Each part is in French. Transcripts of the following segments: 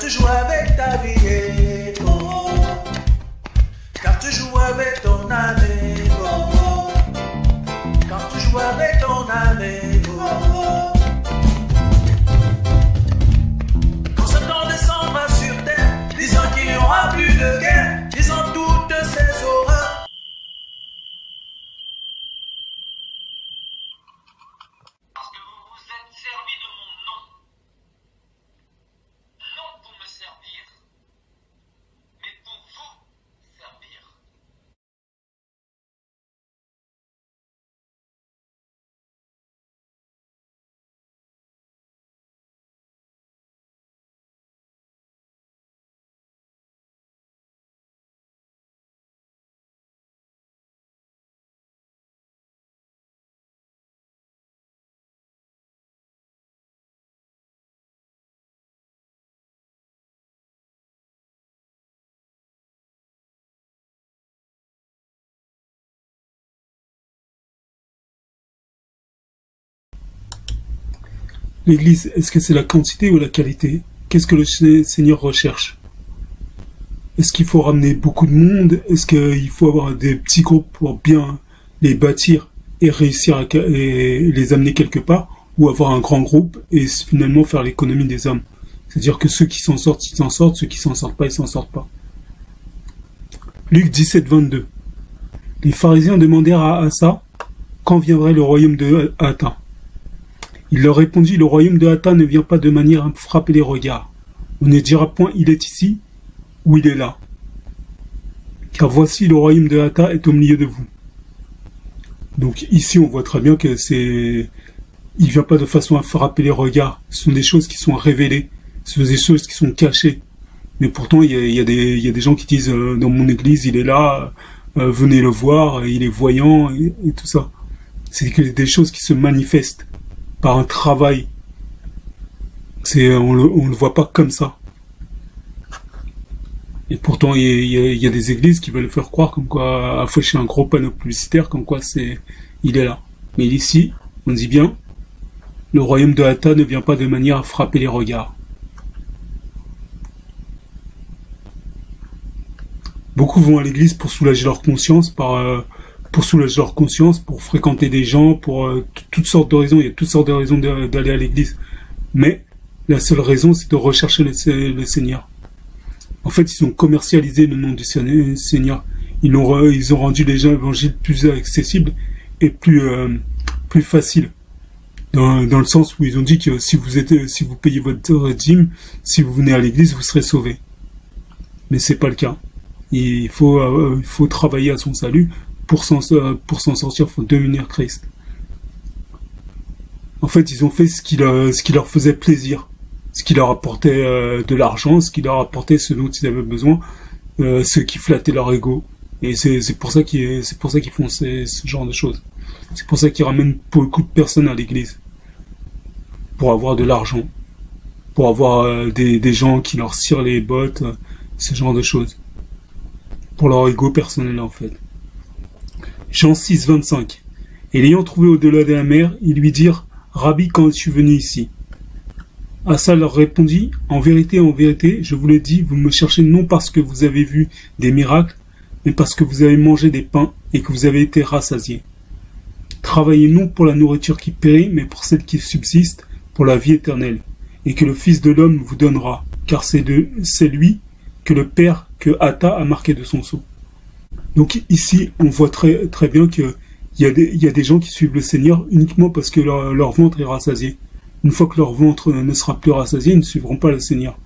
tu joues avec ta vie, oh, car tu joues avec ton âme, oh, quand tu joues avec ton âme, oh, quand Satan descendra sur terre, disant qu'il n'y aura plus de guerre, disant toutes ces horreurs. Parce que vous vous êtes servi de mon nom, non pour me servir, mais pour vous servir. L'Église, est-ce que c'est la quantité ou la qualité? Qu'est-ce que le Seigneur recherche? Est-ce qu'il faut ramener beaucoup de monde? Est-ce qu'il faut avoir des petits groupes pour bien les bâtir et réussir à les amener quelque part? Ou avoir un grand groupe et finalement faire l'économie des hommes? C'est-à-dire que ceux qui s'en sortent, ils s'en sortent, ceux qui s'en sortent pas, ils s'en sortent pas. Luc 17, 22. Les pharisiens demandèrent à Asa quand viendrait le royaume de Ata. Il leur répondit, le royaume de Ata ne vient pas de manière à frapper les regards. On ne dira point, il est ici, ou il est là. Car voici, le royaume de Ata est au milieu de vous. Donc ici, on voit très bien que il vient pas de façon à frapper les regards. Ce sont des choses qui sont révélées. Ce sont des choses qui sont cachées. Mais pourtant, il y a des gens qui disent, dans mon église, il est là, venez le voir, il est voyant, et tout ça. C'est que des choses qui se manifestent par un travail. On le voit pas comme ça. Et pourtant, il y a des églises qui veulent faire croire comme quoi, afficher un gros panneau publicitaire, comme quoi il est là. Mais ici, on dit bien, le royaume de Ata ne vient pas de manière à frapper les regards. Beaucoup vont à l'église pour soulager leur conscience, pour fréquenter des gens, pour toutes sortes de raisons. Il y a toutes sortes de raisons d'aller à l'église. Mais la seule raison, c'est de rechercher le Seigneur. En fait, ils ont commercialisé le nom du Seigneur. Ils ont rendu les évangiles plus accessibles et plus faciles. Dans le sens où ils ont dit que si vous payez votre dîme, si vous venez à l'église, vous serez sauvés. Mais c'est pas le cas. Il faut travailler à son salut. Pour s'en sortir, il faut devenir Christ. En fait, ils ont fait ce qui leur faisait plaisir, ce qui leur apportait de l'argent, ce qui leur apportait ce dont ils avaient besoin, ce qui flattait leur ego. Et c'est pour ça qu'ils font ce genre de choses. C'est pour ça qu'ils ramènent beaucoup de personnes à l'église. Pour avoir de l'argent. Pour avoir des gens qui leur cirent les bottes, ce genre de choses. Pour leur ego personnel, en fait. Jean 6, 25. Et l'ayant trouvé au-delà de la mer, ils lui dirent, Rabbi, quand es-tu venu ici? Asa leur répondit, en vérité, je vous le dis, vous me cherchez non parce que vous avez vu des miracles, mais parce que vous avez mangé des pains et que vous avez été rassasiés. Travaillez non pour la nourriture qui périt, mais pour celle qui subsiste, pour la vie éternelle, et que le Fils de l'homme vous donnera, car c'est lui que le Père que Ata a marqué de son sceau. Donc ici, on voit très, très bien qu'il y a des gens qui suivent le Seigneur uniquement parce que leur ventre est rassasié. Une fois que leur ventre ne sera plus rassasié, ils ne suivront pas le Seigneur.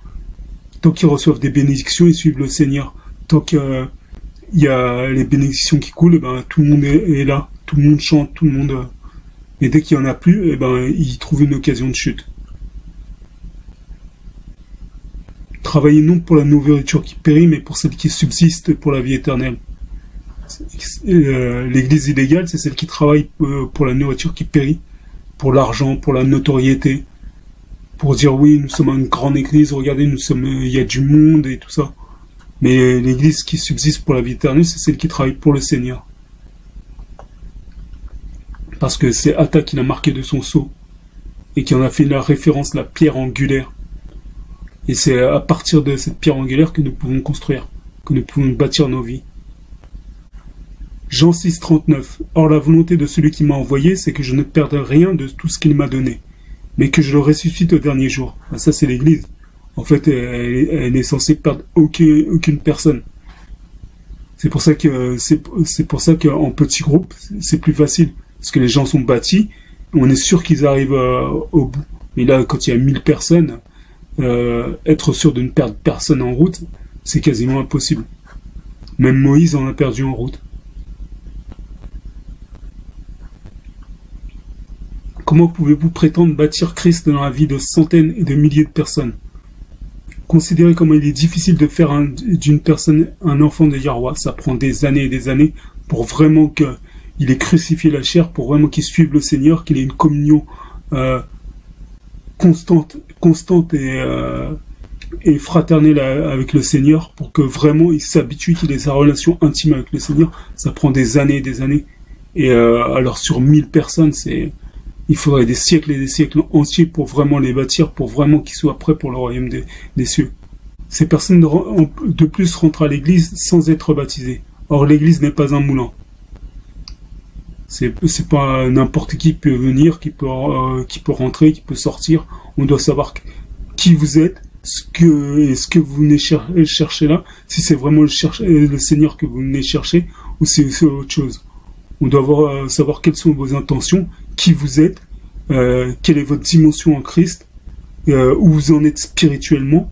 Tant qu'ils reçoivent des bénédictions, ils suivent le Seigneur. Tant qu'il y a les bénédictions qui coulent, tout le monde est là. Tout le monde chante, tout le monde... Et dès qu'il n'y en a plus, ils trouvent une occasion de chute. Travaillez non pour la nourriture qui périt, mais pour celle qui subsiste pour la vie éternelle. L'église illégale, c'est celle qui travaille pour la nourriture qui périt, pour l'argent, pour la notoriété, pour dire oui, nous sommes une grande église, regardez, il y a du monde et tout ça. Mais l'église qui subsiste pour la vie éternelle, c'est celle qui travaille pour le Seigneur. Parce que c'est Ata qui l'a marqué de son sceau, et qui en a fait la référence, la pierre angulaire. Et c'est à partir de cette pierre angulaire que nous pouvons construire, que nous pouvons bâtir nos vies. Jean 6, 39. Or la volonté de celui qui m'a envoyé, c'est que je ne perde rien de tout ce qu'il m'a donné, mais que je le ressuscite au dernier jour. Ben, ça, c'est l'Église. En fait, elle est censée perdre aucune personne. C'est pour ça qu'en petits groupes, c'est plus facile. Parce que les gens sont bâtis, on est sûr qu'ils arrivent au bout. Mais là, quand il y a 1000 personnes, être sûr de ne perdre personne en route, c'est quasiment impossible. Même Moïse en a perdu en route. Comment pouvez-vous prétendre bâtir Christ dans la vie de centaines et de milliers de personnes? Considérez comment il est difficile de faire d'une personne un enfant de Yahweh. Ça prend des années et des années pour vraiment qu'il ait crucifié la chair, pour vraiment qu'il suive le Seigneur, qu'il ait une communion constante et fraternelle avec le Seigneur, pour que vraiment il s'habitue, qu'il ait sa relation intime avec le Seigneur. Ça prend des années et des années. Et alors sur 1000 personnes, il faudrait des siècles et des siècles entiers pour vraiment les bâtir, pour vraiment qu'ils soient prêts pour le royaume des cieux. Ces personnes de plus rentrent à l'église sans être baptisées. Or l'église n'est pas un moulin. C'est pas n'importe qui peut venir, qui peut rentrer, qui peut sortir. On doit savoir qui vous êtes, ce que vous venez chercher là, si c'est vraiment le Seigneur que vous venez chercher, ou c'est autre chose. On doit savoir quelles sont vos intentions, qui vous êtes, quelle est votre dimension en Christ, où vous en êtes spirituellement.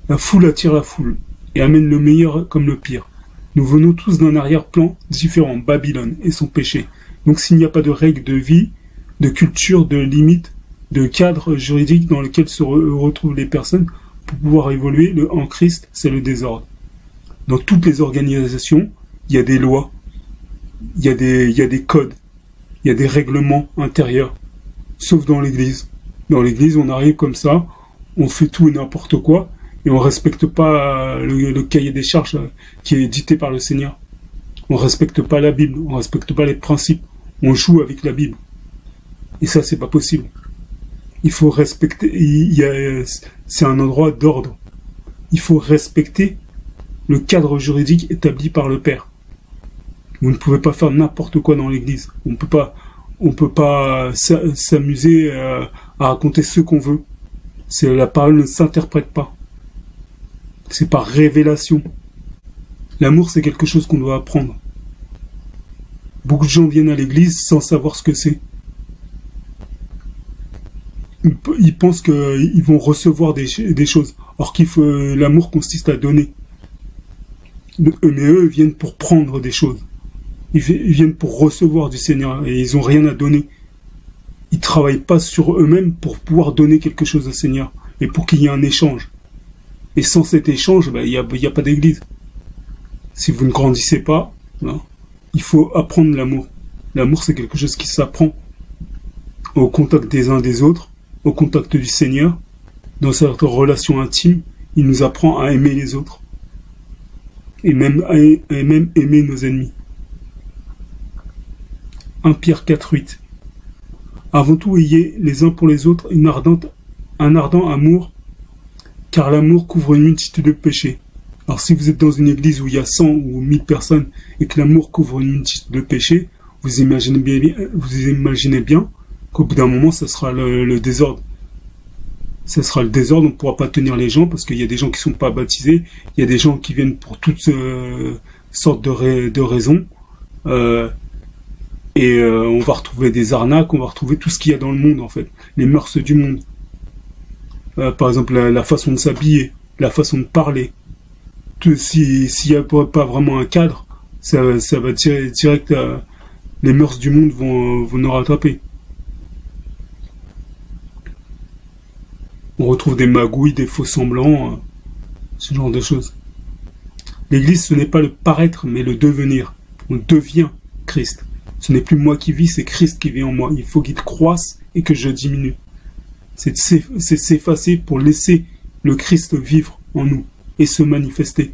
La foule attire la foule et amène le meilleur comme le pire. Nous venons tous d'un arrière-plan différent, Babylone et son péché. Donc s'il n'y a pas de règles de vie, de culture, de limites, de cadre juridique dans lequel se retrouvent les personnes pour pouvoir évoluer, en Christ, c'est le désordre. Dans toutes les organisations, il y a des lois, il y a des codes, il y a des règlements intérieurs, sauf dans l'église. Dans l'église, on arrive comme ça, on fait tout et n'importe quoi, et on respecte pas le cahier des charges qui est édité par le Seigneur. On respecte pas la Bible, on respecte pas les principes, on joue avec la Bible. Et ça, c'est pas possible. Il faut respecter, c'est un endroit d'ordre. Il faut respecter le cadre juridique établi par le Père. Vous ne pouvez pas faire n'importe quoi dans l'église. On peut pas s'amuser à raconter ce qu'on veut. La parole ne s'interprète pas. C'est par révélation. L'amour, c'est quelque chose qu'on doit apprendre. Beaucoup de gens viennent à l'église sans savoir ce que c'est. Ils pensent qu'ils vont recevoir des choses. Or l'amour consiste à donner. Mais eux viennent pour prendre des choses. Ils viennent pour recevoir du Seigneur et ils n'ont rien à donner. Ils ne travaillent pas sur eux-mêmes pour pouvoir donner quelque chose au Seigneur et pour qu'il y ait un échange. Et sans cet échange, il n'y a pas d'église. Si vous ne grandissez pas, il faut apprendre l'amour. L'amour, c'est quelque chose qui s'apprend au contact des uns des autres, au contact du Seigneur. Dans cette relation intime, il nous apprend à aimer les autres. Et même aimer nos ennemis. 1 Pierre 4, 8. Avant tout, ayez les uns pour les autres un ardent amour, car l'amour couvre une multitude de péchés. Alors si vous êtes dans une église où il y a 100 ou 1000 personnes et que l'amour couvre une multitude de péchés, vous imaginez bien qu'au bout d'un moment, ça sera le désordre. Ça sera le désordre, on ne pourra pas tenir les gens parce qu'il y a des gens qui ne sont pas baptisés, il y a des gens qui viennent pour toutes sortes de raisons. On va retrouver des arnaques, on va retrouver tout ce qu'il y a dans le monde en fait, les mœurs du monde. Par exemple, la façon de s'habiller, la façon de parler. S'il n'y a pas vraiment un cadre, ça va direct les mœurs du monde vont nous rattraper. On retrouve des magouilles, des faux semblants, ce genre de choses. L'église, ce n'est pas le paraître, mais le devenir. On devient Christ. Ce n'est plus moi qui vis, c'est Christ qui vit en moi. Il faut qu'il croisse et que je diminue. C'est s'effacer pour laisser le Christ vivre en nous et se manifester.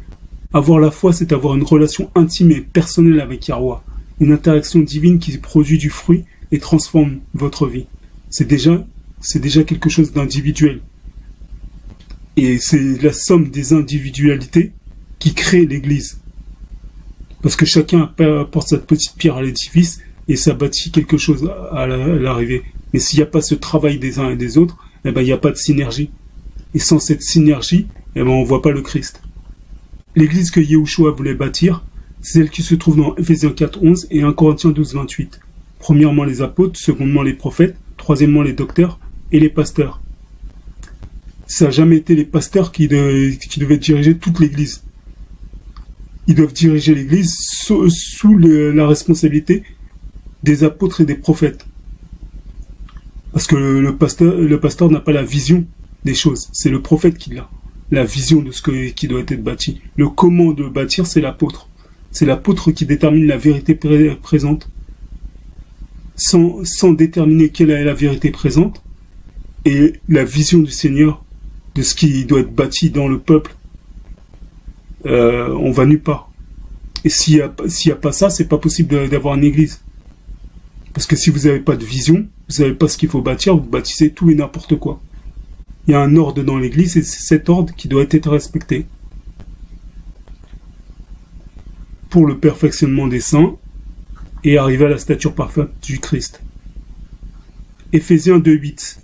Avoir la foi, c'est avoir une relation intime et personnelle avec Yahweh. Une interaction divine qui produit du fruit et transforme votre vie. C'est déjà c'est déjà quelque chose d'individuel. Et c'est la somme des individualités qui crée l'Église. Parce que chacun apporte sa petite pierre à l'édifice et ça bâtit quelque chose à l'arrivée. Mais s'il n'y a pas ce travail des uns et des autres, eh ben, il n'y a pas de synergie. Et sans cette synergie, eh ben, on ne voit pas le Christ. L'église que Yahushua voulait bâtir, c'est celle qui se trouve dans Ephésiens 4:11 et 1 Corinthiens 12:28. Premièrement les apôtres, secondement les prophètes, troisièmement les docteurs et les pasteurs. Ça n'a jamais été les pasteurs qui devaient diriger toute l'église. Ils doivent diriger l'église sous la responsabilité des apôtres et des prophètes. Parce que le pasteur n'a pas la vision des choses, c'est le prophète qui l'a. La vision de qui doit être bâti. Le comment de bâtir, c'est l'apôtre. C'est l'apôtre qui détermine la vérité présente. Sans déterminer quelle est la vérité présente et la vision du Seigneur de ce qui doit être bâti dans le peuple, on va nulle part. Et s'il y a pas ça, c'est pas possible d'avoir une église. Parce que si vous n'avez pas de vision, vous savez pas ce qu'il faut bâtir, vous bâtissez tout et n'importe quoi. Il y a un ordre dans l'église et c'est cet ordre qui doit être respecté. Pour le perfectionnement des saints et arriver à la stature parfaite du Christ. Ephésiens 2:8,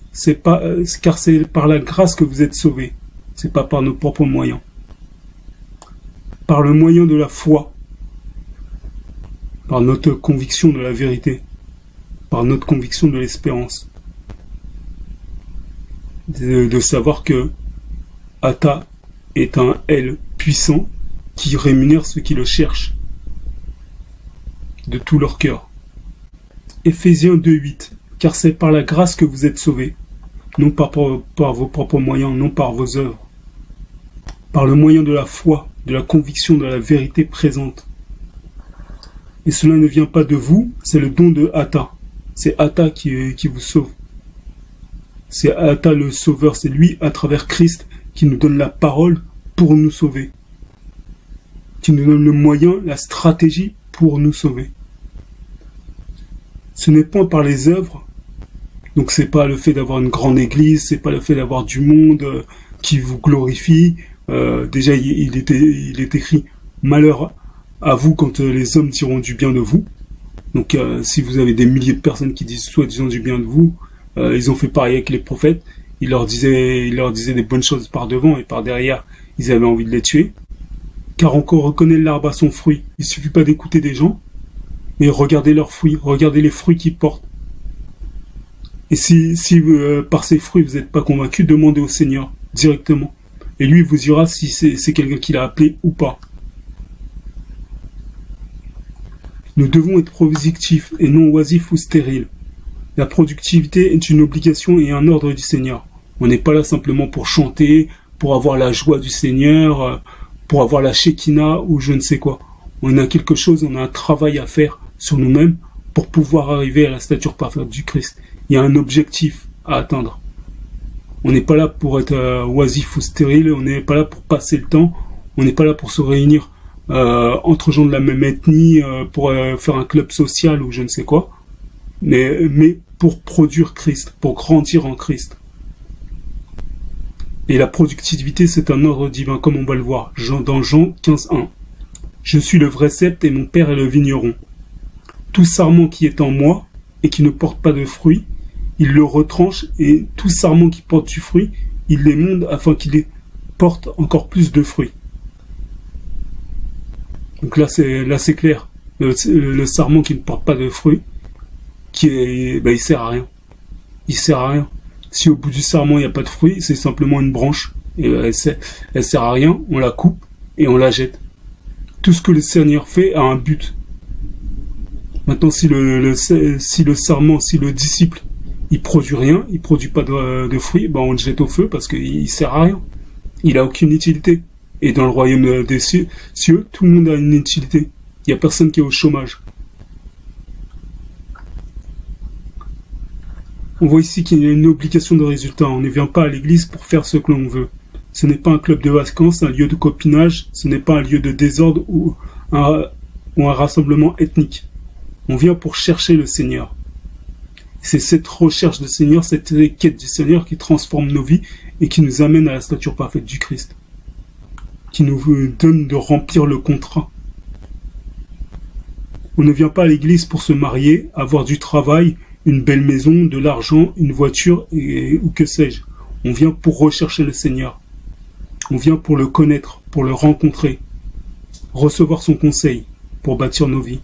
car c'est par la grâce que vous êtes sauvés, c'est pas par nos propres moyens. Par le moyen de la foi, par notre conviction de la vérité, par notre conviction de l'espérance. De savoir que Ata est un L puissant qui rémunère ceux qui le cherchent de tout leur cœur. Ephésiens 2:8, car c'est par la grâce que vous êtes sauvés, non pas par vos propres moyens, non par vos œuvres, par le moyen de la foi, de la conviction de la vérité présente. Et cela ne vient pas de vous, c'est le don de Ata. C'est Ata qui vous sauve. C'est Ata le Sauveur, c'est lui, à travers Christ, qui nous donne la parole pour nous sauver. Qui nous donne le moyen, la stratégie pour nous sauver. Ce n'est pas par les œuvres, donc c'est pas le fait d'avoir une grande église, c'est pas le fait d'avoir du monde qui vous glorifie. Déjà, il est écrit « Malheur à vous quand les hommes diront du bien de vous ». Donc si vous avez des milliers de personnes qui disent soi-disant du bien de vous, ils ont fait pareil avec les prophètes, ils leur disaient des bonnes choses par devant et par derrière, ils avaient envie de les tuer. Car on reconnaît l'arbre à son fruit. Il suffit pas d'écouter des gens, mais regardez leurs fruits, regardez les fruits qu'ils portent. Et si par ces fruits vous n'êtes pas convaincu, demandez au Seigneur directement. Et lui vous dira si c'est quelqu'un qui l'a appelé ou pas. Nous devons être productifs et non oisifs ou stériles. La productivité est une obligation et un ordre du Seigneur. On n'est pas là simplement pour chanter, pour avoir la joie du Seigneur, pour avoir la Shekinah ou je ne sais quoi. On a quelque chose, on a un travail à faire sur nous-mêmes pour pouvoir arriver à la stature parfaite du Christ. Il y a un objectif à atteindre. On n'est pas là pour être oisif ou stérile, on n'est pas là pour passer le temps, on n'est pas là pour se réunir entre gens de la même ethnie, pour faire un club social ou je ne sais quoi, mais pour produire Christ, pour grandir en Christ. Et la productivité, c'est un ordre divin, comme on va le voir dans Jean 15:1. Je suis le vrai cep et mon père est le vigneron. Tout sarment qui est en moi et qui ne porte pas de fruit, il le retranche, et tout sarment qui porte du fruit, il l'émonde afin qu'il porte encore plus de fruits. Donc là c'est clair. Le sarment qui ne porte pas de fruits, il sert à rien. Il sert à rien. Si au bout du sarment il n'y a pas de fruits, c'est simplement une branche. Et elle sert à rien, on la coupe et on la jette. Tout ce que le Seigneur fait a un but. Maintenant, si le sarment, si le disciple, il produit rien, il produit pas de fruits, on le jette au feu parce qu'il sert à rien. Il a aucune utilité. Et dans le royaume des cieux, tout le monde a une utilité. Il n'y a personne qui est au chômage. On voit ici qu'il y a une obligation de résultat. On ne vient pas à l'église pour faire ce que l'on veut. Ce n'est pas un club de vacances, un lieu de copinage, ce n'est pas un lieu de désordre ou un rassemblement ethnique. On vient pour chercher le Seigneur. C'est cette recherche du Seigneur, cette quête du Seigneur qui transforme nos vies et qui nous amène à la stature parfaite du Christ. Qui nous donne de remplir le contrat. On ne vient pas à l'église pour se marier, avoir du travail, une belle maison, de l'argent, une voiture ou que sais-je. On vient pour rechercher le Seigneur. On vient pour le connaître, pour le rencontrer, recevoir son conseil pour bâtir nos vies.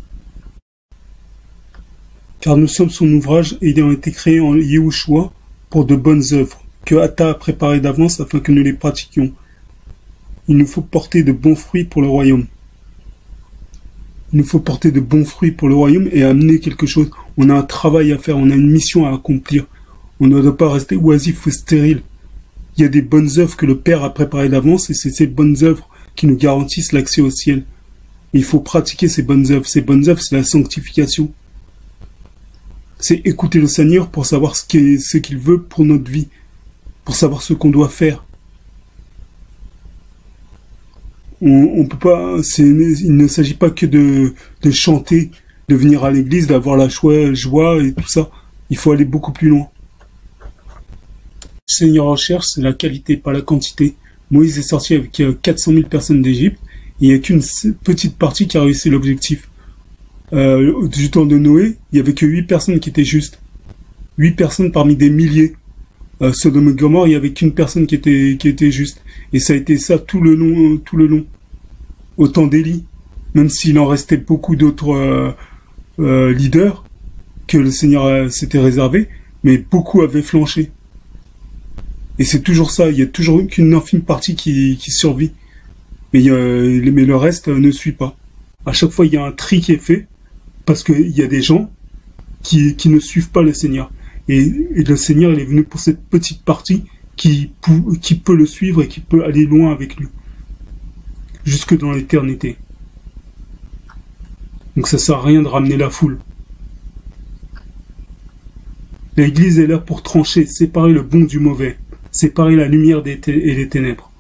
Car nous sommes son ouvrage ayant été créé en Yahushua pour de bonnes œuvres, que Atta a préparées d'avance afin que nous les pratiquions. Il nous faut porter de bons fruits pour le royaume. Il nous faut porter de bons fruits pour le royaume et amener quelque chose. On a un travail à faire, on a une mission à accomplir. On ne doit pas rester oisif ou stérile. Il y a des bonnes œuvres que le Père a préparées d'avance et c'est ces bonnes œuvres qui nous garantissent l'accès au ciel. Et il faut pratiquer ces bonnes œuvres. Ces bonnes œuvres, c'est la sanctification. C'est écouter le Seigneur pour savoir ce qu'il veut pour notre vie, pour savoir ce qu'on doit faire. On peut pas, il ne s'agit pas que de chanter, de venir à l'église, d'avoir la joie et tout ça. Il faut aller beaucoup plus loin. Le Seigneur recherche, c'est la qualité, pas la quantité. Moïse est sorti avec 400 000 personnes d'Égypte, et il n'y a qu'une petite partie qui a réussi l'objectif. Du temps de Noé, il n'y avait que 8 personnes qui étaient justes. 8 personnes parmi des milliers. Sodome et Gomorrhe, il n'y avait qu'une personne qui était juste. Et ça a été ça tout le long. Au temps d'Élie. Même s'il en restait beaucoup d'autres leaders que le Seigneur s'était réservé, mais beaucoup avaient flanché. Et c'est toujours ça, il n'y a toujours qu'une infime partie qui survit. Mais le reste ne suit pas. À chaque fois, il y a un tri qui est fait, parce qu'il y a des gens qui ne suivent pas le Seigneur. Et le Seigneur, il est venu pour cette petite partie qui peut le suivre et qui peut aller loin avec lui. Jusque dans l'éternité. Donc ça sert à rien de ramener la foule. L'Église est là pour trancher, séparer le bon du mauvais, séparer la lumière et les ténèbres,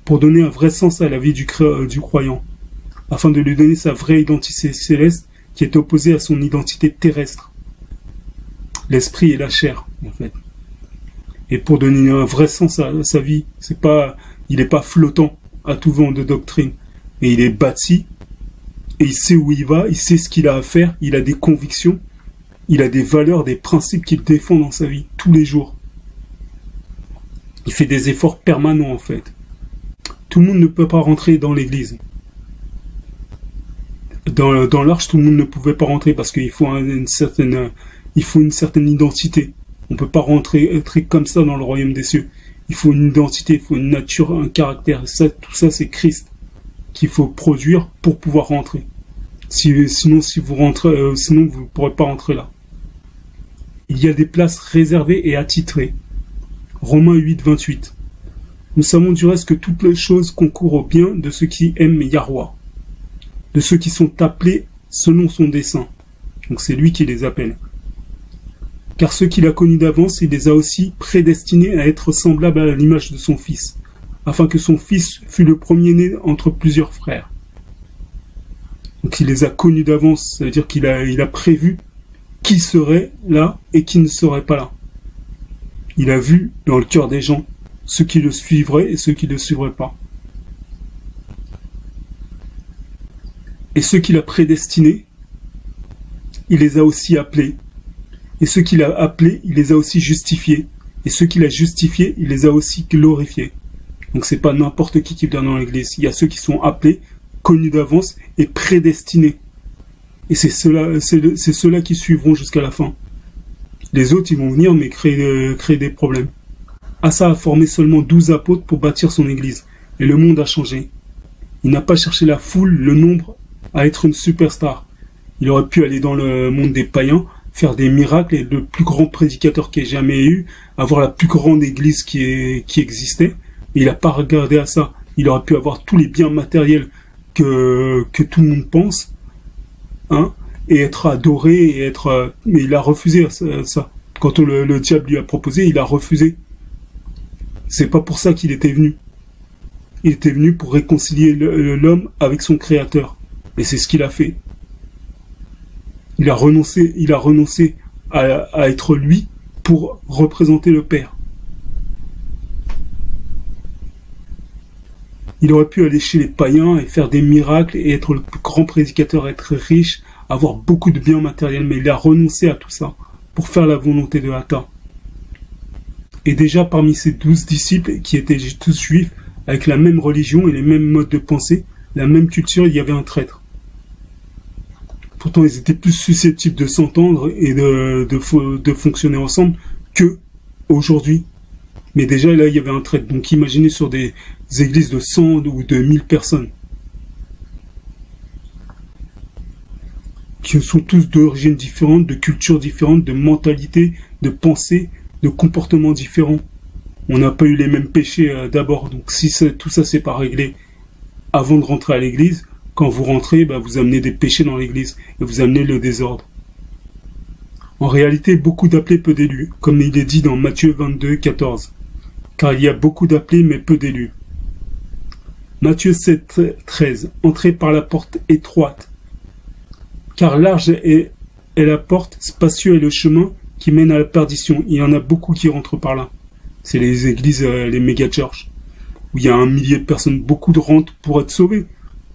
pour donner un vrai sens à la vie du croyant, afin de lui donner sa vraie identité céleste qui est opposée à son identité terrestre. L'esprit et la chair, en fait. Et pour donner un vrai sens à sa vie, il n'est pas flottant à tout vent de doctrine, mais il est bâti, et il sait où il va, il sait ce qu'il a à faire, il a des convictions, il a des valeurs, des principes qu'il défend dans sa vie, tous les jours. Il fait des efforts permanents, en fait. Tout le monde ne peut pas rentrer dans l'église. Dans l'arche, tout le monde ne pouvait pas rentrer parce qu'il faut une certaine identité. On ne peut pas rentrer comme ça dans le royaume des cieux. Il faut une identité, il faut une nature, un caractère. Tout ça, c'est Christ qu'il faut produire pour pouvoir rentrer. Sinon, vous ne pourrez pas rentrer là. Il y a des places réservées et attitrées. Romains 8, 28. Nous savons du reste que toutes les choses concourent au bien de ceux qui aiment Yahweh, de ceux qui sont appelés selon son dessein. Donc c'est lui qui les appelle. Car ceux qu'il a connus d'avance, il les a aussi prédestinés à être semblables à l'image de son Fils, afin que son Fils fût le premier-né entre plusieurs frères. Donc il les a connus d'avance, ça veut dire qu'il a prévu qui serait là et qui ne serait pas là. Il a vu dans le cœur des gens ceux qui le suivraient et ceux qui ne le suivraient pas. Et ceux qu'il a prédestinés, il les a aussi appelés. Et ceux qu'il a appelés, il les a aussi justifiés. Et ceux qu'il a justifiés, il les a aussi glorifiés. Donc c'est pas n'importe qui vient dans l'église. Il y a ceux qui sont appelés, connus d'avance et prédestinés. Et c'est ceux-là qui suivront jusqu'à la fin. Les autres, ils vont venir, mais créer des problèmes. Asa a formé seulement 12 apôtres pour bâtir son église. Et le monde a changé. Il n'a pas cherché la foule, le nombre, à être une superstar. Il aurait pu aller dans le monde des païens, faire des miracles, et le plus grand prédicateur qu'il ait jamais eu, avoir la plus grande église qui existait. Et il n'a pas regardé à ça. Il aurait pu avoir tous les biens matériels que tout le monde pense, hein, et être adoré, mais il a refusé ça. Quand le diable lui a proposé, il a refusé. C'est pas pour ça qu'il était venu. Il était venu pour réconcilier l'homme avec son créateur. Et c'est ce qu'il a fait. Il a renoncé à être lui pour représenter le Père. Il aurait pu aller chez les païens et faire des miracles et être le plus grand prédicateur, être riche, avoir beaucoup de biens matériels, mais il a renoncé à tout ça pour faire la volonté de Hata. Et déjà parmi ses 12 disciples, qui étaient tous juifs, avec la même religion et les mêmes modes de pensée, la même culture, il y avait un traître. Pourtant, ils étaient plus susceptibles de s'entendre et de fonctionner ensemble que aujourd'hui. Mais déjà, là, il y avait un traître. Donc, imaginez sur des églises de 100 ou de 1000 personnes, qui sont tous d'origines différentes, de cultures différentes, de mentalités, de pensées, de comportements différents. On n'a pas eu les mêmes péchés d'abord. Donc, si tout ça, c'est pas réglé avant de rentrer à l'église, quand vous rentrez, vous amenez des péchés dans l'église et vous amenez le désordre. En réalité, beaucoup d'appelés, peu d'élus, comme il est dit dans Matthieu 22, 14. Car il y a beaucoup d'appelés, mais peu d'élus. Matthieu 7, 13. Entrez par la porte étroite. Car large est la porte, spacieux est le chemin qui mène à la perdition. Il y en a beaucoup qui rentrent par là. C'est les églises, les méga-churches, où il y a 1 millier de personnes, beaucoup de rentrent pour être sauvés,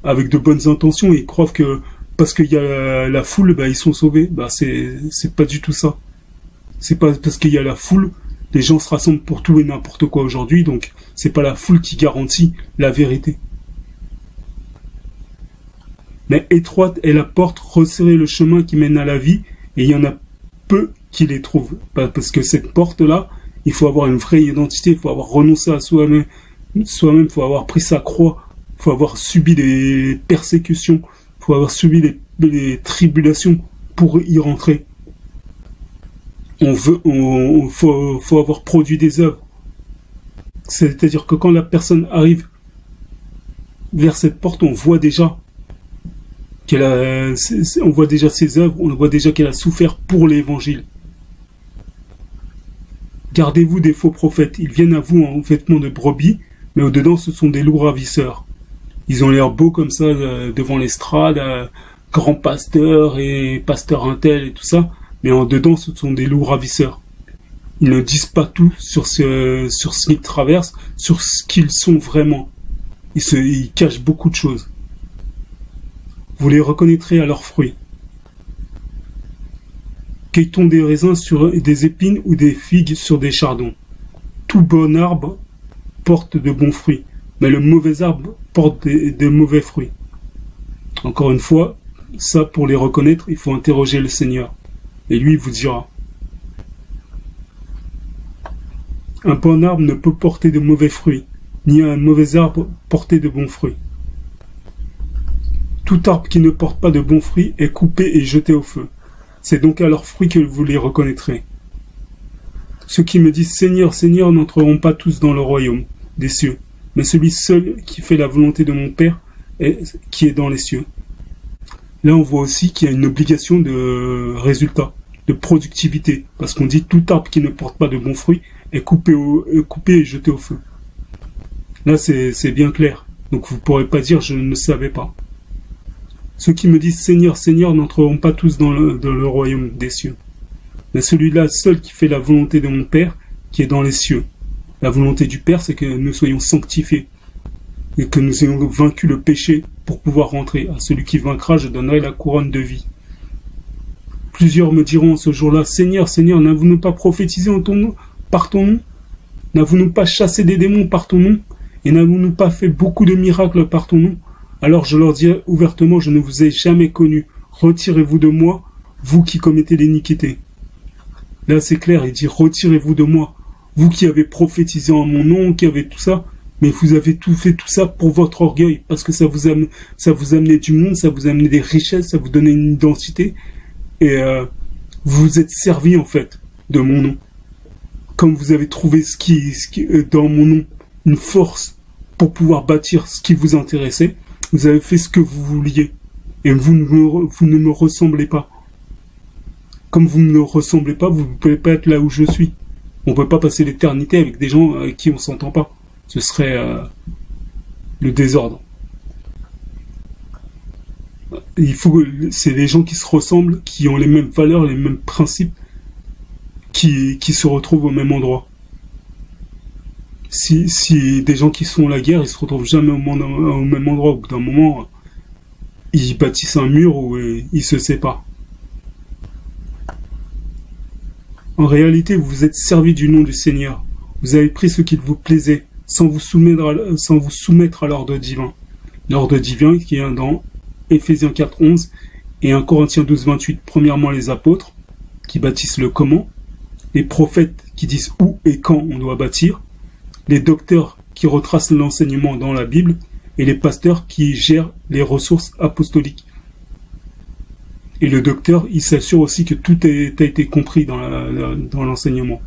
avec de bonnes intentions, et ils croient que parce qu'il y a la foule, ils sont sauvés. C'est pas du tout ça. C'est pas parce qu'il y a la foule, les gens se rassemblent pour tout et n'importe quoi aujourd'hui, donc c'est pas la foule qui garantit la vérité. Mais étroite est la porte, resserrez le chemin qui mène à la vie, et il y en a peu qui les trouvent. Parce que cette porte-là, il faut avoir une vraie identité, il faut avoir renoncé à soi-même, il faut avoir pris sa croix, il faut avoir subi des persécutions, il faut avoir subi des tribulations pour y rentrer. Faut avoir produit des œuvres. C'est-à-dire que quand la personne arrive vers cette porte, on voit déjà on voit déjà ses œuvres, on voit déjà qu'elle a souffert pour l'évangile. Gardez-vous des faux prophètes, ils viennent à vous en vêtements de brebis, mais au-dedans ce sont des loups ravisseurs. Ils ont l'air beaux comme ça devant l'estrade, grands pasteurs et pasteurs intel et tout ça, mais en dedans ce sont des loups ravisseurs. Ils ne disent pas tout sur ce qu'ils traversent, sur ce qu'ils sont vraiment. Ils cachent beaucoup de choses. Vous les reconnaîtrez à leurs fruits. Cueille-t-on des raisins sur des épines ou des figues sur des chardons? Tout bon arbre porte de bons fruits, mais le mauvais arbre porte de mauvais fruits. Encore une fois, ça pour les reconnaître, il faut interroger le Seigneur. Et lui, il vous dira. Un bon arbre ne peut porter de mauvais fruits, ni un mauvais arbre porter de bons fruits. Tout arbre qui ne porte pas de bons fruits est coupé et jeté au feu. C'est donc à leurs fruits que vous les reconnaîtrez. Ceux qui me disent « Seigneur, Seigneur » n'entreront pas tous dans le royaume des cieux, mais celui seul qui fait la volonté de mon Père qui est dans les cieux. Là, on voit aussi qu'il y a une obligation de résultat, de productivité, parce qu'on dit « Tout arbre qui ne porte pas de bons fruits est coupé et jeté au feu ». Là, c'est bien clair. Donc vous ne pourrez pas dire « Je ne savais pas ». Ceux qui me disent « Seigneur, Seigneur » n'entreront pas tous dans le royaume des cieux. Mais celui-là seul qui fait la volonté de mon Père qui est dans les cieux. La volonté du Père, c'est que nous soyons sanctifiés et que nous ayons vaincu le péché pour pouvoir rentrer. À celui qui vaincra, je donnerai la couronne de vie. Plusieurs me diront ce jour-là « Seigneur, Seigneur, n'avons-nous pas prophétisé par ton nom? N'avons-nous pas chassé des démons par ton nom? Et n'avons-nous pas fait beaucoup de miracles par ton nom ?» Alors je leur dirai ouvertement, je ne vous ai jamais connu. Retirez-vous de moi, vous qui commettez l'iniquité. Là c'est clair, il dit retirez-vous de moi, vous qui avez prophétisé en mon nom, qui avez tout ça, mais vous avez fait tout ça pour votre orgueil, parce que ça vous amenait du monde, ça vous amenait des richesses, ça vous donnait une identité, et vous vous êtes servi en fait de mon nom. Comme vous avez trouvé ce qui dans mon nom, une force pour pouvoir bâtir ce qui vous intéressait, vous avez fait ce que vous vouliez. Et vous ne me ressemblez pas. Comme vous ne me ressemblez pas, vous ne pouvez pas être là où je suis. On ne peut pas passer l'éternité avec des gens avec qui on ne s'entend pas. Ce serait le désordre. C'est les gens qui se ressemblent, qui ont les mêmes valeurs, les mêmes principes, qui se retrouvent au même endroit. Si des gens qui font la guerre, ils se retrouvent jamais au même endroit. Au bout d'un moment, ils bâtissent un mur où ils se séparent. En réalité, vous vous êtes servi du nom du Seigneur. Vous avez pris ce qu'il vous plaisait, sans vous soumettre à l'ordre divin. L'ordre divin qui est dans Éphésiens 4:11 et 1 Corinthiens 12:28. Premièrement, les apôtres qui bâtissent le comment, les prophètes qui disent où et quand on doit bâtir, les docteurs qui retracent l'enseignement dans la Bible et les pasteurs qui gèrent les ressources apostoliques. Et le docteur, il s'assure aussi que tout a été compris dans l'enseignement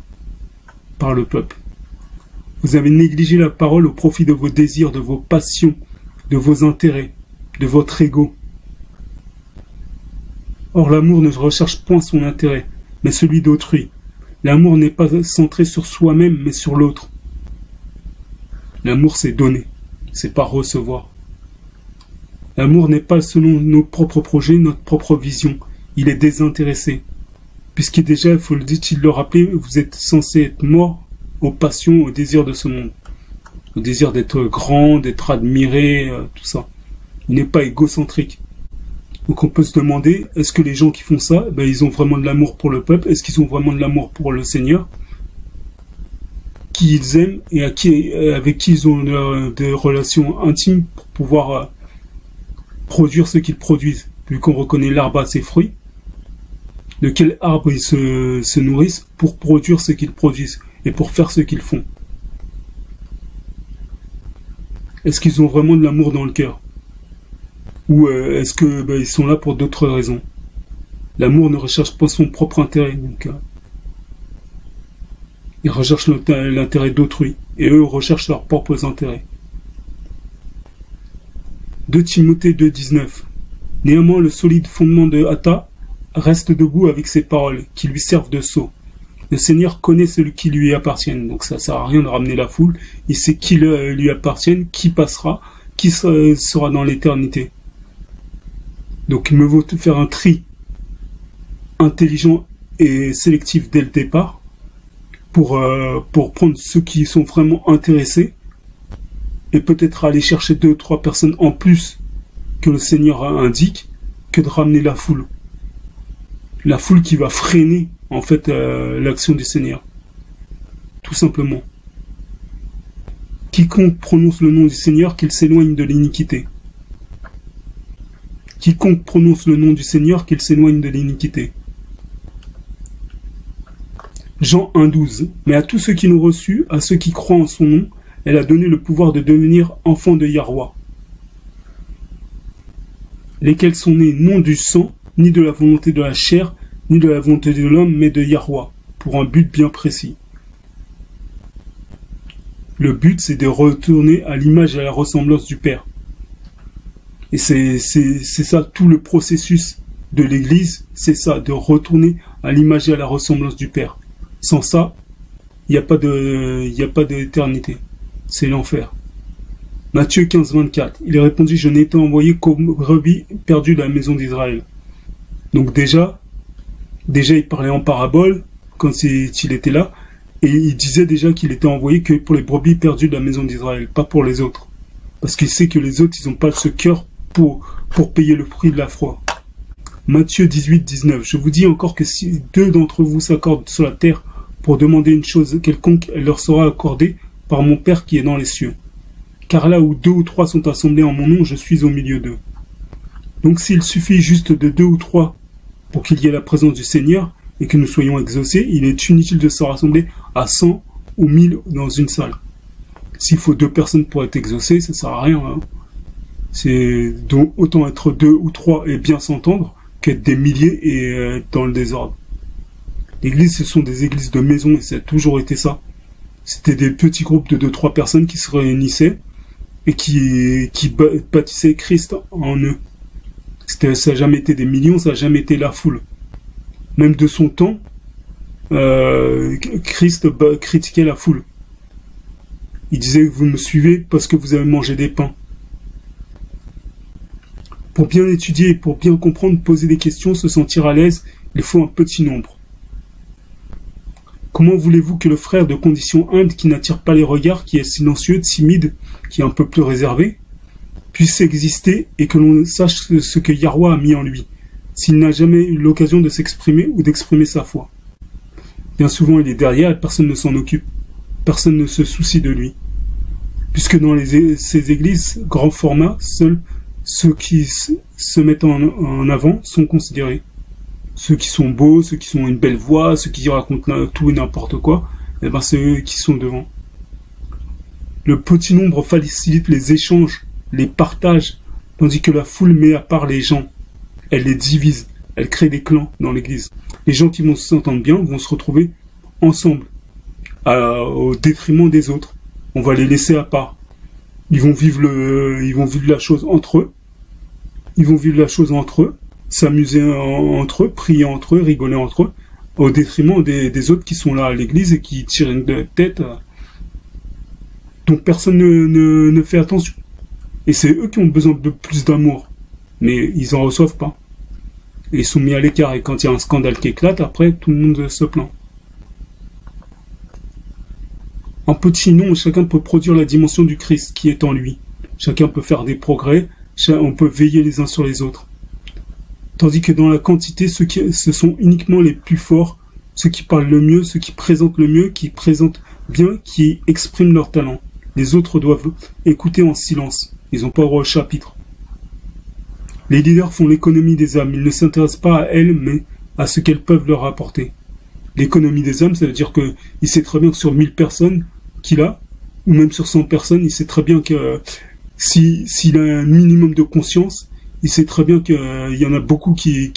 par le peuple. Vous avez négligé la parole au profit de vos désirs, de vos passions, de vos intérêts, de votre ego. Or, l'amour ne recherche point son intérêt, mais celui d'autrui. L'amour n'est pas centré sur soi-même, mais sur l'autre. L'amour, c'est donner, c'est pas recevoir. L'amour n'est pas selon nos propres projets, notre propre vision. Il est désintéressé. Puisque déjà, il faut le rappeler, vous êtes censé être mort aux passions, aux désirs de ce monde. Au désir d'être grand, d'être admiré, tout ça. Il n'est pas égocentrique. Donc on peut se demander, est-ce que les gens qui font ça, ils ont vraiment de l'amour pour le peuple? Est-ce qu'ils ont vraiment de l'amour pour le Seigneur? Qui ils aiment et avec qui ils ont des relations intimes pour pouvoir produire ce qu'ils produisent. Vu qu'on reconnaît l'arbre à ses fruits, de quel arbre ils se nourrissent pour produire ce qu'ils produisent et pour faire ce qu'ils font. Est-ce qu'ils ont vraiment de l'amour dans le cœur? Ou est-ce que ils sont là pour d'autres raisons? L'amour ne recherche pas son propre intérêt, donc ils recherchent l'intérêt d'autrui, et eux recherchent leurs propres intérêts. 2 Timothée 2:19. Néanmoins, le solide fondement de Hata reste debout avec ses paroles, qui lui servent de sceau. Le Seigneur connaît celui qui lui appartient, donc ça sert à rien de ramener la foule. Il sait qui lui appartient, qui passera, qui sera dans l'éternité. Donc il me vaut faire un tri intelligent et sélectif dès le départ pour prendre ceux qui sont vraiment intéressés et peut-être aller chercher 2 ou 3 personnes en plus que le Seigneur indique que de ramener la foule. La foule qui va freiner en fait l'action du Seigneur. Tout simplement. Quiconque prononce le nom du Seigneur, qu'il s'éloigne de l'iniquité. Quiconque prononce le nom du Seigneur, qu'il s'éloigne de l'iniquité. Jean 1:12. Mais à tous ceux qui l'ont reçu, à ceux qui croient en son nom, elle a donné le pouvoir de devenir enfants de Yahweh, lesquels sont nés non du sang, ni de la volonté de la chair, ni de la volonté de l'homme, mais de Yahweh, pour un but bien précis. Le but, c'est de retourner à l'image et à la ressemblance du Père. Et c'est ça, tout le processus de l'Église, c'est ça, de retourner à l'image et à la ressemblance du Père. Sans ça, il n'y a pas d'éternité. C'est l'enfer. Matthieu 15:24. Il répondit, je n'ai été envoyé qu'aux brebis perdues de la maison d'Israël. Donc déjà, il parlait en parabole quand il était là, et il disait déjà qu'il était envoyé que pour les brebis perdues de la maison d'Israël, pas pour les autres. Parce qu'il sait que les autres, ils n'ont pas ce cœur pour payer le prix de la foi. Matthieu 18:19. Je vous dis encore que si 2 d'entre vous s'accordent sur la terre pour demander une chose quelconque, elle leur sera accordée par mon Père qui est dans les cieux. Car là où 2 ou 3 sont assemblés en mon nom, je suis au milieu d'eux. Donc s'il suffit juste de 2 ou 3 pour qu'il y ait la présence du Seigneur et que nous soyons exaucés, il est inutile de se rassembler à 100 ou 1000 dans une salle. S'il faut 2 personnes pour être exaucés, ça sert à rien. Hein. C'est donc autant être 2 ou 3 et bien s'entendre qu'être des milliers et être dans le désordre. L'église, ce sont des églises de maison et ça a toujours été ça. C'était des petits groupes de 2-3 personnes qui se réunissaient et qui bâtissaient Christ en eux. Ça n'a jamais été des millions, ça n'a jamais été la foule. Même de son temps, Christ critiquait la foule. Il disait, vous me suivez parce que vous avez mangé des pains. Pour bien étudier et pour bien comprendre, poser des questions, se sentir à l'aise, il faut un petit nombre. Comment voulez-vous que le frère de condition humble, qui n'attire pas les regards, qui est silencieux, timide, qui est un peu plus réservé, puisse exister et que l'on sache ce que Yahweh a mis en lui, s'il n'a jamais eu l'occasion de s'exprimer ou d'exprimer sa foi? Bien souvent, il est derrière et personne ne s'en occupe. Personne ne se soucie de lui. Puisque dans ces églises, grand format, seuls ceux qui se mettent en avant sont considérés. Ceux qui sont beaux, ceux qui ont une belle voix, ceux qui racontent tout et n'importe quoi, eh ben c'est eux qui sont devant. Le petit nombre facilite les échanges, les partages, tandis que la foule met à part les gens. Elle les divise, elle crée des clans dans l'église. Les gens qui vont s'entendre bien vont se retrouver ensemble, au détriment des autres. On va les laisser à part. Ils vont vivre la chose entre eux. S'amuser entre eux, prier entre eux, rigoler entre eux, au détriment des autres qui sont là à l'église et qui tirent une tête. Donc personne ne fait attention. Et c'est eux qui ont besoin de plus d'amour. Mais ils en reçoivent pas. Et ils sont mis à l'écart. Et quand il y a un scandale qui éclate, après, tout le monde se plaint. En petit nom, chacun peut produire la dimension du Christ qui est en lui. Chacun peut faire des progrès. On peut veiller les uns sur les autres. Tandis que dans la quantité, ce sont uniquement les plus forts, ceux qui parlent le mieux, ceux qui présentent le mieux, qui présentent bien, qui expriment leur talent. Les autres doivent écouter en silence. Ils n'ont pas droit au chapitre. Les leaders font l'économie des âmes. Ils ne s'intéressent pas à elles, mais à ce qu'elles peuvent leur apporter. L'économie des âmes, ça veut dire qu'il sait très bien que sur 1000 personnes qu'il a, ou même sur 100 personnes, il sait très bien que s'il a un minimum de conscience, il sait très bien qu'il y en a beaucoup qui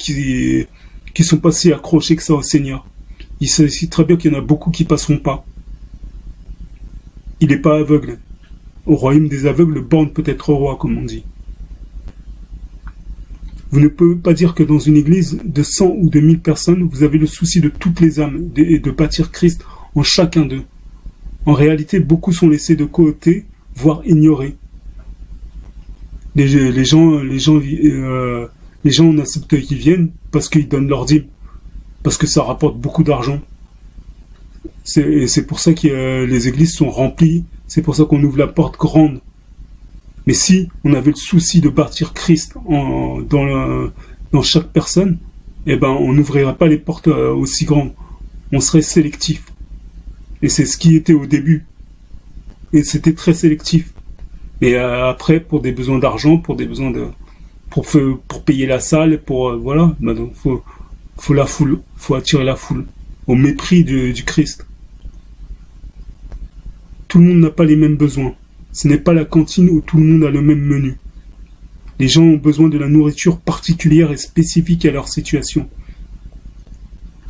sont pas si accrochés que ça au Seigneur. Il sait très bien qu'il y en a beaucoup qui passeront pas. Il n'est pas aveugle. Au royaume des aveugles, borne peut être roi, comme on dit. Vous ne pouvez pas dire que dans une église de 100 ou de 1000 personnes, vous avez le souci de toutes les âmes et de bâtir Christ en chacun d'eux. En réalité, beaucoup sont laissés de côté, voire ignorés. Les gens on accepte qu'ils viennent parce qu'ils donnent leur dîme, parce que ça rapporte beaucoup d'argent. C'est pour ça que les églises sont remplies, c'est pour ça qu'on ouvre la porte grande. Mais si on avait le souci de bâtir Christ dans chaque personne, eh ben on n'ouvrirait pas les portes aussi grandes. On serait sélectif. Et c'est ce qui était au début. Et c'était très sélectif. Et après, pour des besoins d'argent, pour des besoins pour payer la salle, voilà, ben donc faut la foule, faut attirer la foule, au mépris du Christ. Tout le monde n'a pas les mêmes besoins. Ce n'est pas la cantine où tout le monde a le même menu. Les gens ont besoin de la nourriture particulière et spécifique à leur situation.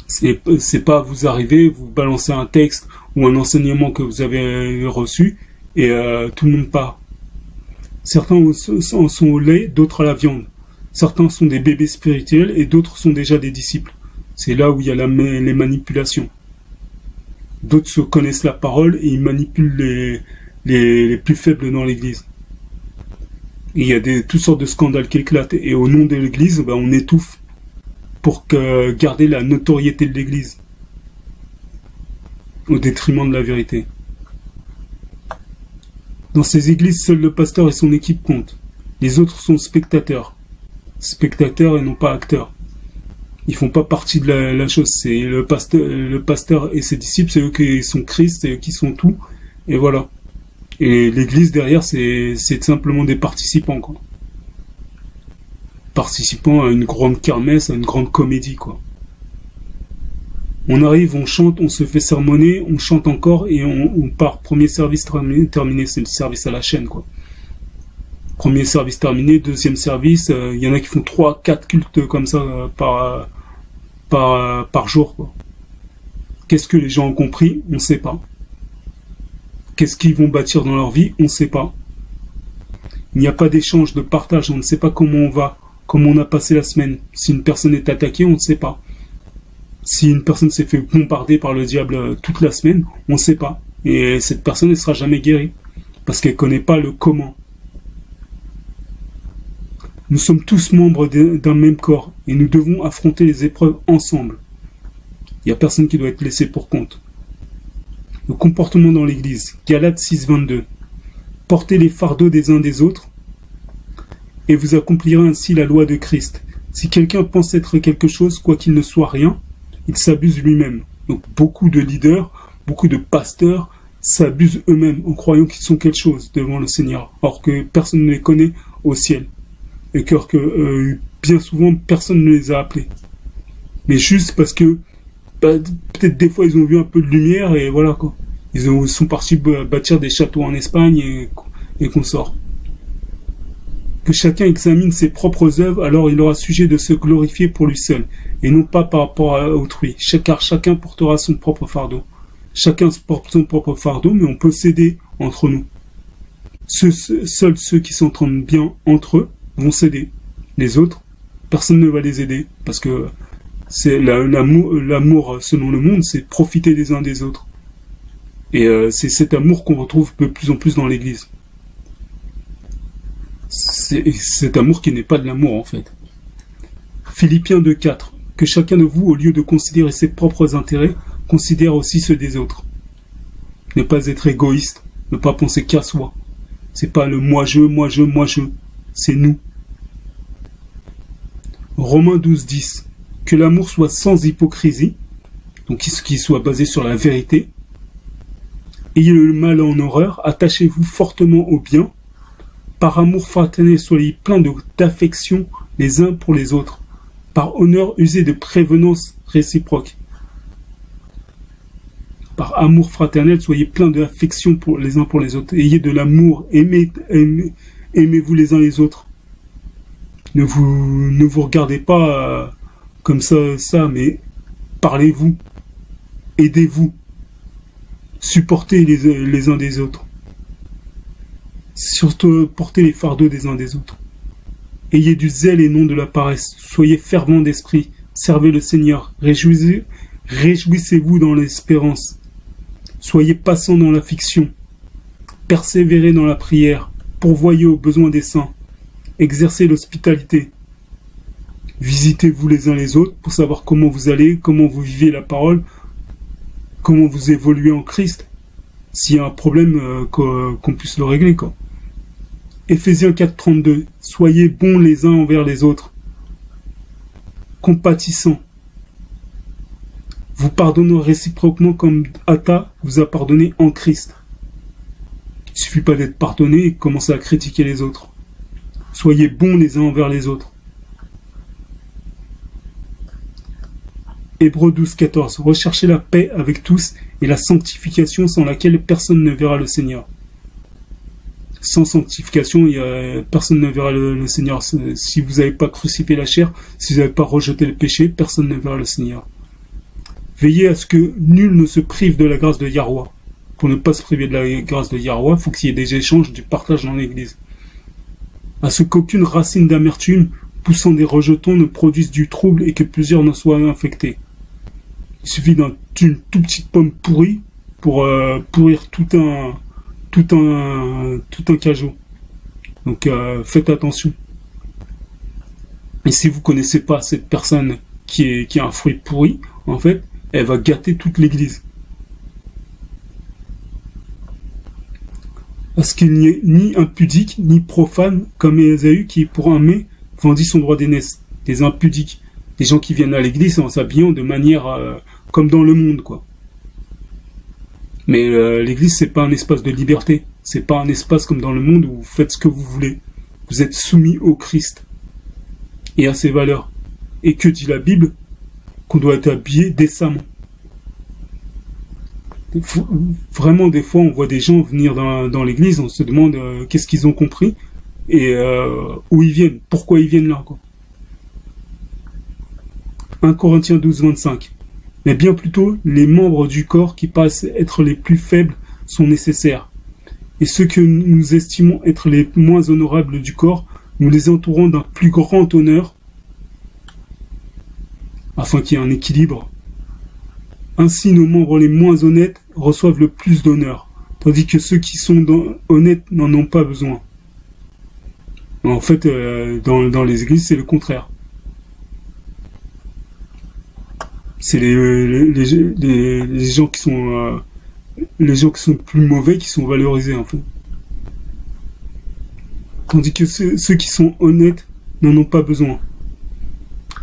C'est pas vous arrivez, vous balancez un texte ou un enseignement que vous avez reçu et tout le monde part. Certains en sont au lait, d'autres à la viande. Certains sont des bébés spirituels et d'autres sont déjà des disciples. C'est là où il y a les manipulations. D'autres se connaissent la parole et ils manipulent les plus faibles dans l'église. Et il y a toutes sortes de scandales qui éclatent. Et au nom de l'église, ben, on étouffe pour garder la notoriété de l'église au détriment de la vérité. Dans ces églises, seul le pasteur et son équipe comptent. Les autres sont spectateurs. Spectateurs et non pas acteurs. Ils font pas partie de la chose. C'est le pasteur et ses disciples, c'est eux qui sont Christ, c'est eux qui sont tout. Et voilà. Et l'église derrière, c'est simplement des participants, quoi. Participants à une grande kermesse, à une grande comédie, quoi. On arrive, on chante, on se fait sermonner, on chante encore et on part. Premier service terminé, c'est le service à la chaîne, quoi. Premier service terminé, deuxième service, il y en a qui font 3-4 cultes comme ça par jour, quoi. Qu'est-ce que les gens ont compris? On ne sait pas. Qu'est-ce qu'ils vont bâtir dans leur vie? On ne sait pas. Il n'y a pas d'échange, de partage, on ne sait pas comment on va, comment on a passé la semaine. Si une personne est attaquée, on ne sait pas. Si une personne s'est fait bombarder par le diable toute la semaine, on ne sait pas. Et cette personne ne sera jamais guérie. Parce qu'elle ne connaît pas le comment. Nous sommes tous membres d'un même corps. Et nous devons affronter les épreuves ensemble. Il n'y a personne qui doit être laissé pour compte. Le comportement dans l'Église, Galates 6, 22. Portez les fardeaux des uns des autres, et vous accomplirez ainsi la loi de Christ. Si quelqu'un pense être quelque chose, quoi qu'il ne soit rien, il s'abuse lui-même. Donc beaucoup de leaders, beaucoup de pasteurs s'abusent eux-mêmes en croyant qu'ils sont quelque chose devant le Seigneur, alors que personne ne les connaît au ciel. Et que bien souvent, personne ne les a appelés. Mais juste parce que peut-être des fois ils ont vu un peu de lumière et voilà quoi. Ils sont partis bâtir des châteaux en Espagne et qu'on sort. Que chacun examine ses propres œuvres, alors il aura sujet de se glorifier pour lui seul, et non pas par rapport à autrui. Car chacun portera son propre fardeau. Chacun porte son propre fardeau, mais on peut s'aider entre nous. Seuls ceux qui s'entendent bien entre eux vont s'aider. Les autres, personne ne va les aider, parce que c'est l'amour selon le monde, c'est profiter les uns des autres. Et c'est cet amour qu'on retrouve de plus en plus dans l'Église. C'est cet amour qui n'est pas de l'amour en fait. Philippiens 2,4. Que chacun de vous, au lieu de considérer ses propres intérêts, considère aussi ceux des autres. Ne pas être égoïste, ne pas penser qu'à soi. C'est pas le moi-je, moi-je, moi-je. C'est nous. Romains 12,10. Que l'amour soit sans hypocrisie, donc qu'il soit basé sur la vérité. Ayez le mal en horreur, attachez-vous fortement au bien. Par amour fraternel, soyez pleins d'affection les uns pour les autres. Par honneur, usez de prévenance réciproque. Par amour fraternel, soyez pleins d'affection les uns pour les autres. Ayez de l'amour, aimez-vous les uns les autres. Ne vous regardez pas comme ça, mais parlez-vous, aidez-vous, supportez les uns des autres. Surtout, portez les fardeaux des uns des autres. Ayez du zèle et non de la paresse. Soyez fervents d'esprit. Servez le Seigneur. Réjouissez-vous dans l'espérance. Soyez patients dans l'affliction. Persévérez dans la prière. Pourvoyez aux besoins des saints. Exercez l'hospitalité. Visitez-vous les uns les autres pour savoir comment vous allez, comment vous vivez la parole, comment vous évoluez en Christ. S'il y a un problème, qu'on puisse le régler, quoi. Éphésiens 4,32. Soyez bons les uns envers les autres. Compatissants. Vous pardonnez réciproquement comme Atta vous a pardonné en Christ. Il suffit pas d'être pardonné et commencer à critiquer les autres. Soyez bons les uns envers les autres. Hébreux 12,14. Recherchez la paix avec tous et la sanctification sans laquelle personne ne verra le Seigneur. Sans sanctification, personne ne verra le Seigneur. Si vous n'avez pas crucifié la chair, si vous n'avez pas rejeté le péché, personne ne verra le Seigneur. Veillez à ce que nul ne se prive de la grâce de Yahweh. Pour ne pas se priver de la grâce de Yahweh, il faut qu'il y ait des échanges, du partage dans l'Église. À ce qu'aucune racine d'amertume poussant des rejetons ne produise du trouble et que plusieurs ne soient infectés. Il suffit d'une toute petite pomme pourrie pour pourrir tout un cajot. Donc faites attention. Et si vous connaissez pas cette personne qui a un fruit pourri, en fait, elle va gâter toute l'Église. À ce qu'il n'y ait ni impudique, ni profane, comme Ésaü qui, pour un mets, vendit son droit d'aînesse. Des impudiques. Des gens qui viennent à l'Église en s'habillant de manière comme dans le monde, quoi. Mais l'Église, c'est pas un espace de liberté. C'est pas un espace comme dans le monde où vous faites ce que vous voulez. Vous êtes soumis au Christ et à ses valeurs. Et que dit la Bible? Qu'on doit être habillé décemment. Vraiment, des fois, on voit des gens venir dans l'église, on se demande qu'est-ce qu'ils ont compris et où ils viennent, pourquoi ils viennent là, quoi. 1 Corinthiens 12, 25. Mais bien plutôt, les membres du corps qui paraissent être les plus faibles sont nécessaires. Et ceux que nous estimons être les moins honorables du corps, nous les entourons d'un plus grand honneur, afin qu'il y ait un équilibre. Ainsi, nos membres les moins honnêtes reçoivent le plus d'honneur, tandis que ceux qui sont honnêtes n'en ont pas besoin. En fait, dans les églises, c'est le contraire. C'est les gens qui sont les gens qui sont plus mauvais qui sont valorisés, en fait. Tandis que ceux qui sont honnêtes n'en ont pas besoin.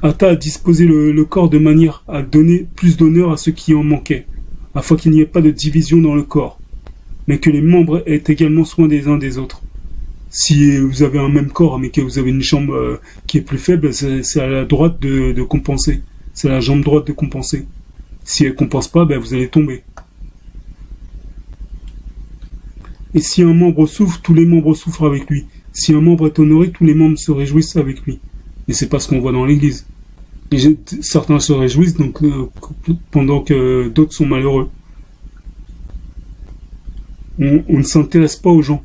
Atta a disposé le corps de manière à donner plus d'honneur à ceux qui en manquaient, afin qu'il n'y ait pas de division dans le corps, mais que les membres aient également soin des uns des autres. Si vous avez un même corps, mais que vous avez une jambe qui est plus faible, c'est à la droite de compenser. C'est à la jambe droite de compenser. Si elle ne compense pas, vous allez tomber. Et si un membre souffre, tous les membres souffrent avec lui. Si un membre est honoré, tous les membres se réjouissent avec lui. Et c'est pas ce qu'on voit dans l'Église. Certains se réjouissent pendant que d'autres sont malheureux. On ne s'intéresse pas aux gens.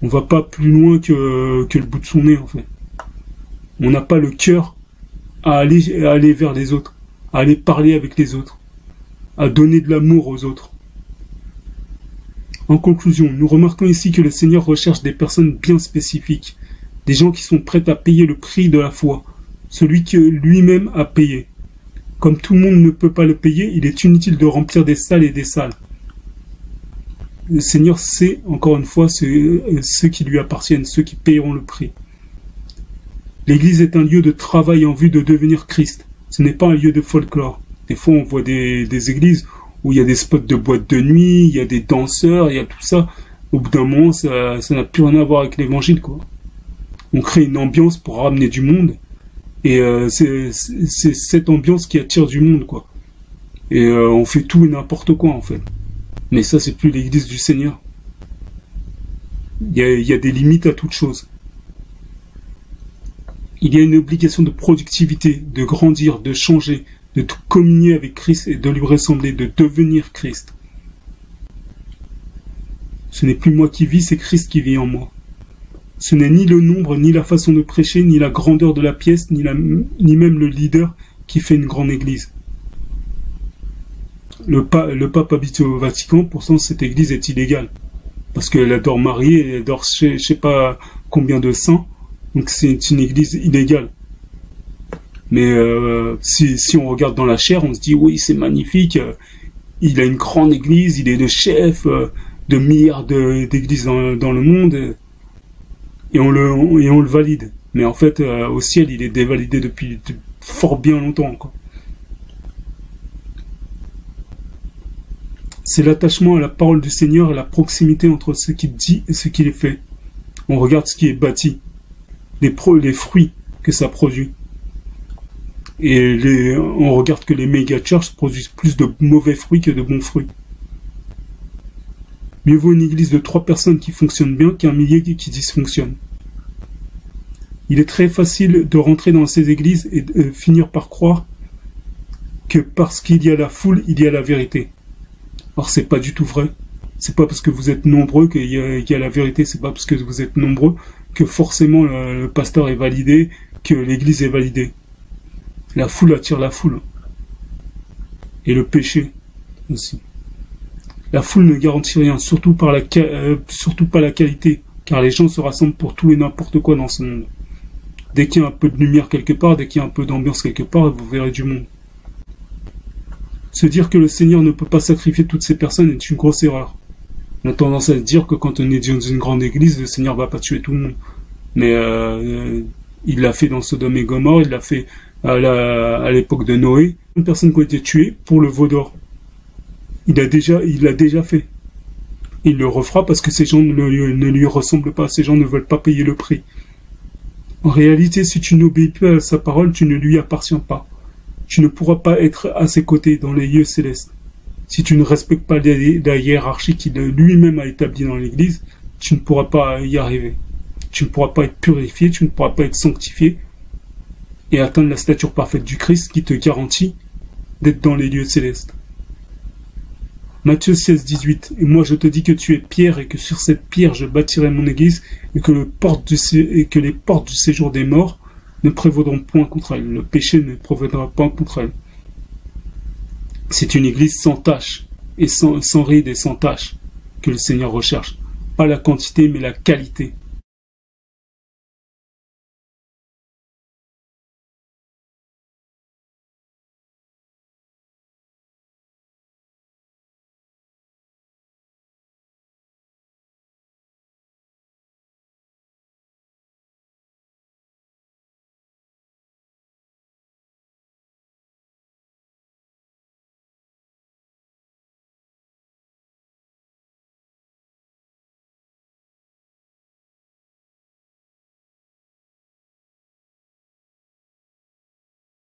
On va pas plus loin que le bout de son nez, en fait. On n'a pas le cœur à aller vers les autres, à aller parler avec les autres, à donner de l'amour aux autres. En conclusion, nous remarquons ici que le Seigneur recherche des personnes bien spécifiques, des gens qui sont prêts à payer le prix de la foi, celui que lui-même a payé. Comme tout le monde ne peut pas le payer, il est inutile de remplir des salles et des salles. Le Seigneur sait, encore une fois, ceux qui lui appartiennent, ceux qui payeront le prix. L'Église est un lieu de travail en vue de devenir Christ. Ce n'est pas un lieu de folklore. Des fois, on voit des églises où il y a des spots de boîte de nuit, il y a des danseurs, il y a tout ça. Au bout d'un moment, ça n'a plus rien à voir avec l'évangile, quoi. On crée une ambiance pour ramener du monde, et c'est cette ambiance qui attire du monde, quoi. Et on fait tout et n'importe quoi, en fait. Mais ça, c'est plus l'église du Seigneur. Il y a des limites à toute chose. Il y a une obligation de productivité, de grandir, de changer, de tout communier avec Christ et de lui ressembler, de devenir Christ. Ce n'est plus moi qui vis, c'est Christ qui vit en moi. Ce n'est ni le nombre, ni la façon de prêcher, ni la grandeur de la pièce, ni même le leader qui fait une grande église. Le pape habite au Vatican, pourtant cette église est illégale. Parce qu'elle adore Marie, elle adore je sais pas combien de saints, donc c'est une église illégale. Mais si on regarde dans la chair, on se dit oui, c'est magnifique, il a une grande église, il est le chef de milliards d'églises dans le monde, et on le valide. Mais en fait, au ciel, il est dévalidé depuis fort bien longtemps, quoi. C'est l'attachement à la parole du Seigneur et la proximité entre ce qu'il dit et ce qu'il est fait. On regarde ce qui est bâti, les fruits que ça produit. Et on regarde que les méga-churches produisent plus de mauvais fruits que de bons fruits. Mieux vaut une église de 3 personnes qui fonctionne bien qu'un millier qui dysfonctionne. Il est très facile de rentrer dans ces églises et de finir par croire que parce qu'il y a la foule, il y a la vérité. Or, c'est pas du tout vrai. C'est pas parce que vous êtes nombreux qu'il y a la vérité. C'est pas parce que vous êtes nombreux que forcément le pasteur est validé, que l'église est validée. La foule attire la foule. Et le péché aussi. La foule ne garantit rien, surtout pas la qualité, car les gens se rassemblent pour tout et n'importe quoi dans ce monde. Dès qu'il y a un peu de lumière quelque part, dès qu'il y a un peu d'ambiance quelque part, vous verrez du monde. Se dire que le Seigneur ne peut pas sacrifier toutes ces personnes est une grosse erreur. On a tendance à se dire que quand on est dans une grande église, le Seigneur va pas tuer tout le monde. Mais il l'a fait dans Sodome et Gomorrhe, il l'a fait à l'époque de Noé. Une personne qui a été tuée pour le veau d'or. Il l'a déjà fait. Il le refera parce que ces gens ne lui ressemblent pas, ces gens ne veulent pas payer le prix. En réalité, si tu n'obéis pas à sa parole, tu ne lui appartiens pas. Tu ne pourras pas être à ses côtés dans les lieux célestes. Si tu ne respectes pas la hiérarchie qu'il lui-même a établie dans l'Église, tu ne pourras pas y arriver. Tu ne pourras pas être purifié, tu ne pourras pas être sanctifié et atteindre la stature parfaite du Christ qui te garantit d'être dans les lieux célestes. Matthieu 16, 18. Et moi je te dis que tu es Pierre et que sur cette pierre je bâtirai mon église et que les portes du séjour des morts ne prévaudront point contre elle. Le péché ne prévaudra pas contre elle. C'est une église sans tache et sans ride et sans tache que le Seigneur recherche. Pas la quantité mais la qualité.